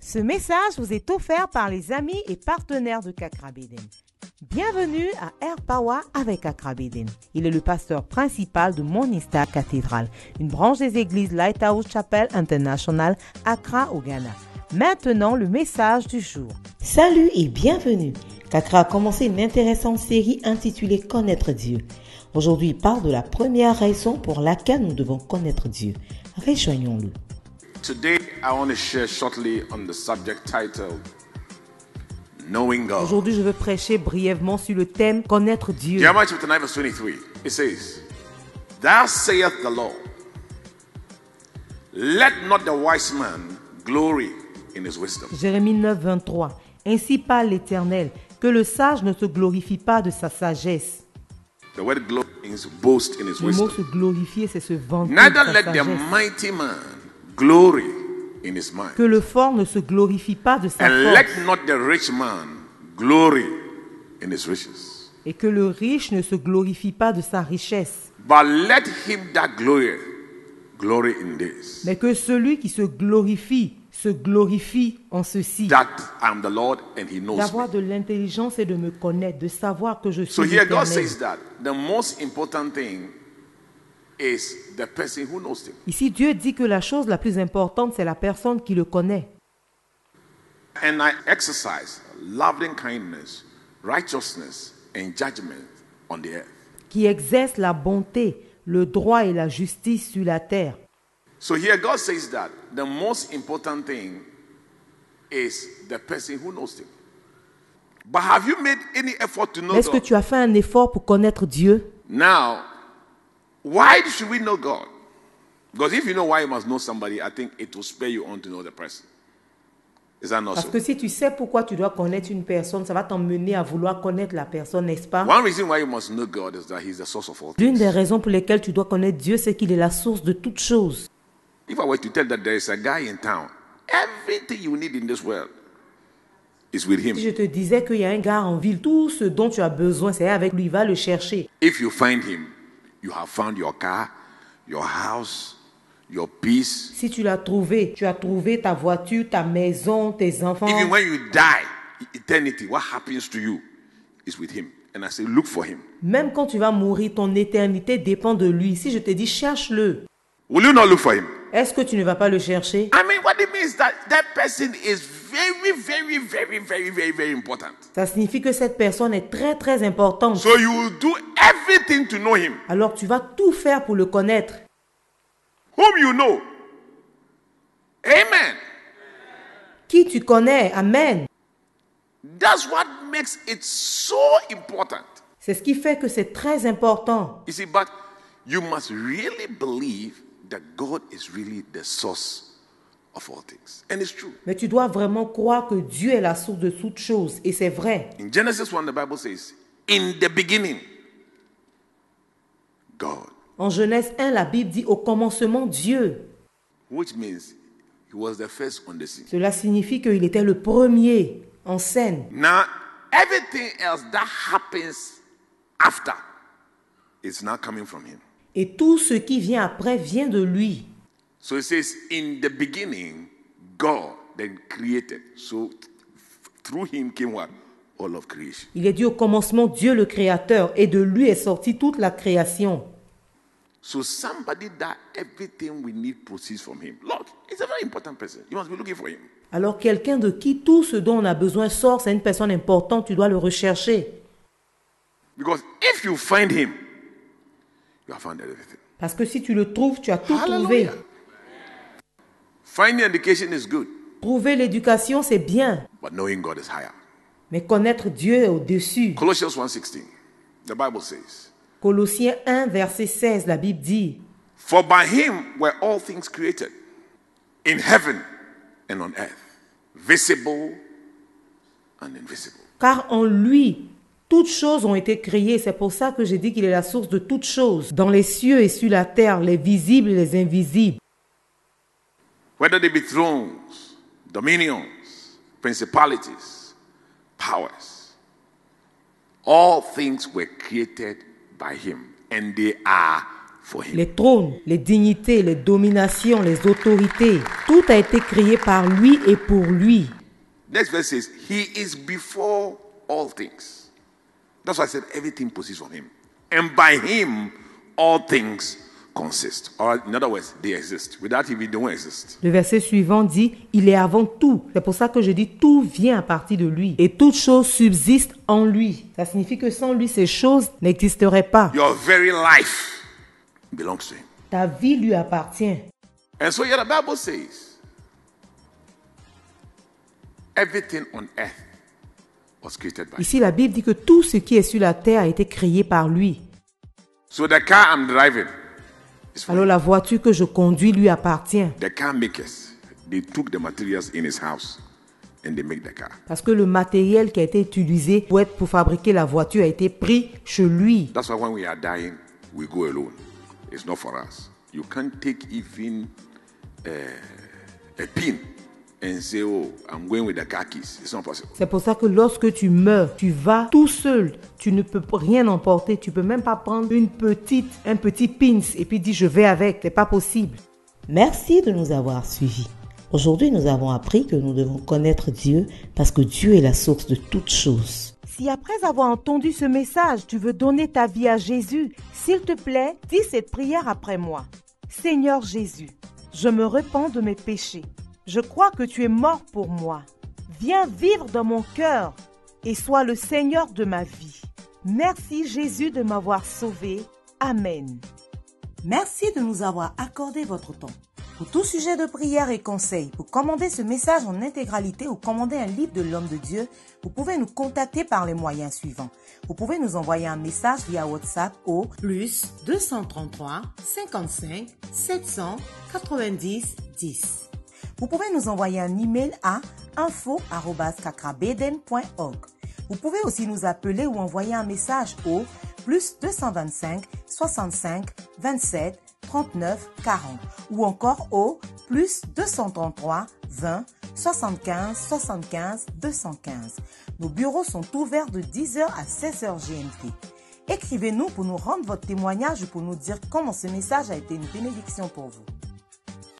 Ce message vous est offert par les amis et partenaires de Kakra Beden. Bienvenue à Air Power avec Kakra Beden. Il est le pasteur principal de Morning Star Cathedral, une branche des églises Lighthouse Chapel International, Accra au Ghana. Maintenant, le message du jour. Salut et bienvenue. Kakra a commencé une intéressante série intitulée Connaître Dieu. Aujourd'hui, il parle de la première raison pour laquelle nous devons connaître Dieu. Rejoignons-le. Today, I want to share shortly on the subject titled Knowing God. Aujourd'hui, je veux prêcher brièvement sur le thème Connaître Dieu. Jeremiah chapter 9 verse 23. It says, Thus saith the Lord, let not the wise man glory in his wisdom. Jérémie 9, 23. Ainsi parle l'Éternel, que le sage ne se glorifie pas de sa sagesse. The word glory means boast in his Le mot wisdom. se glorifier, c'est se vanter de Neither sa let the sagesse. mighty man glory in his mind. Que le fort ne se glorifie pas de sa And let force. not the rich man glory in his riches. Et que le riche ne se glorifie pas de sa richesse. But let him that glory in this, Mais que celui qui se glorifie en ceci. that I am the Lord and he knows me. D'avoir de l'intelligence et de me connaître, de savoir que je suis So here God l'Éternel. says that the most important thing is the person who knows him. Ici, Dieu dit que la chose la plus importante, c'est la personne qui le connaît. And I exercise loving kindness, righteousness, and judgment on the earth. Qui exerce la bonté, le droit et la justice sur la terre. So here God says that the most important thing is the person who knows him. But have you made any effort to know Est-ce que God? tu as fait un effort pour connaître Dieu? Now, why should we know God? Because if you know why you must know somebody, I think it will spur you on to know the person. Is that not Parce so? que si tu sais pourquoi tu dois connaître une personne, ça va t'emmener à vouloir connaître la personne, n'est-ce pas? One reason why you must know God is that He's the source of all L'une things. des raisons pour lesquelles tu dois connaître Dieu, c'est qu'il est la source de toutes choses. If I were to tell that there is a guy in town, everything you need in this world is with Si him. je te disais qu'il y a un gars en ville, tout ce dont tu as besoin, c'est avec lui, va le chercher. If you find him, you have found your car, your house, your peace. Si tu l'as trouvé, tu as trouvé ta voiture, ta maison, tes enfants. Even when you die, eternity, what happens to you is with him. And I say, look for him. Même quand tu vas mourir, ton éternité dépend de lui. Si je te dis, cherche-le, Will you not look for him? est-ce que tu ne vas pas le chercher? I mean, what it means that that person is very important. Ça signifie que cette personne est très très importante. So you will do everything to know him. Alors tu vas tout faire pour le connaître. Whom you know. Amen. Qui tu connais, amen. That's what makes it so important. C'est ce qui fait que c'est très important. You see, but you must really believe that God is really the source of all things. And it's true. Mais tu dois vraiment croire que Dieu est la source de toutes choses. Et c'est vrai. In Genesis 1, the Bible says, in the beginning, God. En Genèse 1, la Bible dit au commencement Dieu. Which means he was the first on the scene. Cela signifie qu'il était le premier en scène. Now, everything else that happens after is now coming from him. Et tout ce qui vient après vient de lui. So it says, in the beginning, God then created. So through him came what? All of creation. Il est dit au commencement Dieu le Créateur. Et de lui est sortie toute la création. So somebody that everything we need proceeds from him. Look, he's a very important person. You must be looking for him. Alors quelqu'un de qui tout ce dont on a besoin sort, c'est une personne importante, tu dois le rechercher. Because if you find him, you have found everything. Parce que si tu le trouves, tu as tout trouvé. Hallelujah. Finding education is good, Trouver l'éducation, c'est bien. but knowing God is higher. Mais connaître Dieu est au-dessus. Colossians 1:16, the Bible says, Colossiens 1, verset 16, la Bible dit, For by him were all things created, in heaven and on earth, visible and invisible. car en lui, toutes choses ont été créées. C'est pour ça que j'ai dit qu'il est la source de toutes choses. Dans les cieux et sur la terre, les visibles et les invisibles. Whether they be thrones, dominions, principalities, powers, all things were created by him, and they are for him. Les trônes, les dignités, les dominations, les autorités, tout a été créé par lui et pour lui. Next verse says, he is before all things. That's why I said everything proceeds from him. And by him, all things consist. Or in other words, they exist. Without him, they don't exist. Le verset suivant dit, il est avant tout. C'est pour ça que je dis, tout vient à partir de lui. Et toute chose subsiste en lui. Ça signifie que sans lui, ces choses n'existeraient pas. Your very life belongs to him. Ta vie lui appartient. And so here the Bible says, everything on earth was created by him. Ici, la Bible dit que tout ce qui est sur la terre a été créé par lui. So the car I'm driving is for Alors him. la voiture que je conduis lui appartient. The car makers, they took the materials in his house and they make the car. Parce que le matériel qui a été utilisé pour fabriquer la voiture a été pris chez lui. That's why when we are dying, we go alone. It's not for us. You can't take even a pin and say, oh, I'm going with the car keys. It's not possible. C'est pour ça que lorsque tu meurs, tu vas tout seul. Tu ne peux rien emporter. Tu peux même pas prendre un petit pins et puis dire je vais avec. C'est pas possible. Merci de nous avoir suivis. Aujourd'hui, nous avons appris que nous devons connaître Dieu parce que Dieu est la source de toutes choses. Si après avoir entendu ce message, tu veux donner ta vie à Jésus, s'il te plaît, dis cette prière après moi. Seigneur Jésus, je me repens de mes péchés. Je crois que tu es mort pour moi. Viens vivre dans mon cœur et sois le Seigneur de ma vie. Merci Jésus de m'avoir sauvé. Amen. Merci de nous avoir accordé votre temps. Pour tout sujet de prière et conseils, pour commander ce message en intégralité ou commander un livre de l'homme de Dieu, vous pouvez nous contacter par les moyens suivants. Vous pouvez nous envoyer un message via WhatsApp au +233 55 790 10. Vous pouvez nous envoyer un email à info@kakrabeden.org. Vous pouvez aussi nous appeler ou envoyer un message au +225 65 27 39 40 ou encore au +233 20 75 75 215. Nos bureaux sont ouverts de 10h à 16h GMT. Écrivez-nous pour nous rendre votre témoignage ou pour nous dire comment ce message a été une bénédiction pour vous.